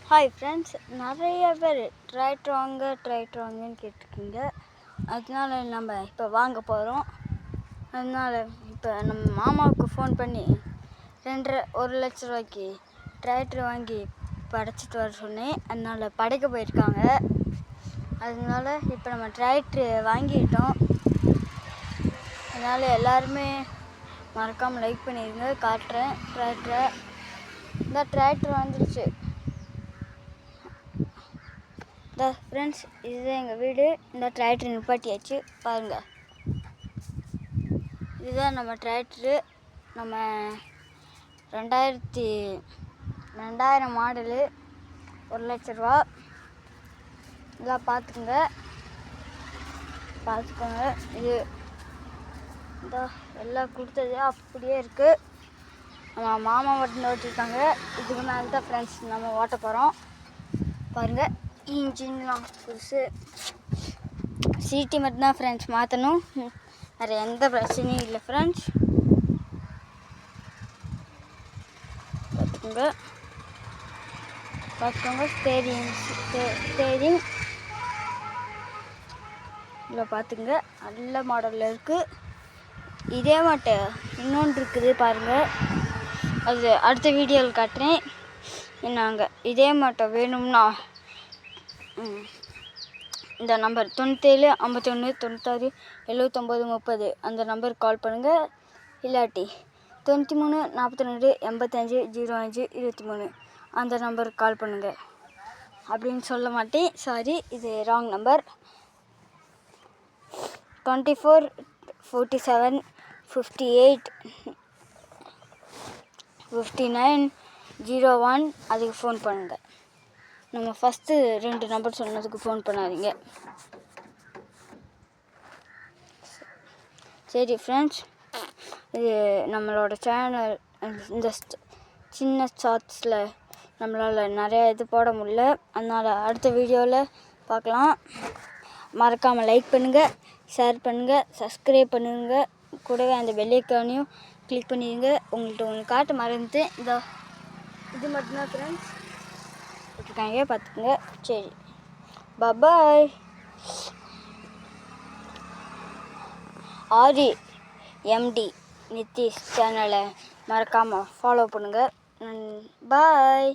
Hi friends, நிறைய பேர் tried வாங்கன்னு கேட்டிருக்கீங்க. அதனால நம்ம இப்போ வாங்க போகிறோம். அதனால் இப்போ நம்ம மாமாவுக்கு ஃபோன் பண்ணி 1 லட்ச ரூபாய்க்கு ட்ரைட்ரு வாங்கி படைச்சிட்டு வர சொன்னேன். அதனால் படைக்க போயிருக்காங்க. அதனால இப்போ நம்ம ட்ரைட்ரு வாங்கிட்டோம். அதனால் எல்லாருமே மறக்காமல் லைக் பண்ணிடுங்க. காட்டுறேன் ட்ரைட்ரை. இந்த ட்ரைட்ரு வந்துடுச்சு. ஃப்ரெண்ட்ஸ், இதுதான் எங்கள் வீடு. இந்த ட்ரைட்ரு நிப்பாட்டியாச்சு பாருங்கள். இதுதான் நம்ம ட்ரைட்ரு. நம்ம 2000 மாடலு, 1 லட்ச ரூபா. இதெல்லாம் பார்த்துக்கோங்க. இது இந்த எல்லாம் கொடுத்தது அப்படியே இருக்குது. நம்ம மாமா மட்டும் ஓட்டிருக்காங்க. இதுக்கு மேலே தான் ஃப்ரெண்ட்ஸ் நம்ம ஓட்ட போகிறோம். பாருங்கள், இன்ஜின்லாம் புதுசு. சீட்டி மட்டும்தான் ஃப்ரெண்ட்ஸ் மாற்றணும். வேறு எந்த பிரச்சனையும் இல்லை ஃப்ரெண்ட்ஸ். பார்த்துக்கோங்க. ஸ்டேரிங் இதில் பார்த்துங்க, நல்ல மாடலில் இருக்குது. இதே மாட்ட இன்னொன்று இருக்குது பாருங்கள். அது அடுத்த வீடியோவில் காட்டுறேன். நாங்கள் இதே மாட்டை வேணும்னா இந்த நம்பர் 97 51 96 79 30 அந்த நம்பருக்கு கால் பண்ணுங்கள். இல்லாட்டி 93 42 85 05 23 அந்த நம்பருக்கு கால் பண்ணுங்கள். அப்படின்னு சொல்ல மாட்டேன், சாரி, இது ராங் நம்பர். 24 47 58 59 01 அதுக்கு ஃபோன் பண்ணுங்கள். நம்ம ஃபஸ்ட்டு 2 நம்பர் சொன்னதுக்கு ஃபோன் பண்ணாதீங்க. சரி ஃப்ரெண்ட்ஸ், இது நம்மளோட சேனல். இந்த சின்ன ஷார்ட்ஸில் நம்மளால் நிறையா இது போட முடியல. அதனால் அடுத்த வீடியோவில் பார்க்கலாம். மறக்காமல் லைக் பண்ணுங்கள், ஷேர் பண்ணுங்கள், சப்ஸ்கிரைப் பண்ணுங்கள். கூடவே அந்த பெல் ஐக்கானையும் கிளிக் பண்ணிடுங்க. உங்கள்கிட்ட ஒன்று காட்ட மறந்துட்டேன். இது மட்டும்தான் ஃப்ரெண்ட்ஸ் போட்டிருக்காங்க, பார்த்துக்குங்க. சரி, பாய். RMD நித்திஷ் சேனலை மறக்காமல் ஃபாலோ பண்ணுங்கள். பாய்.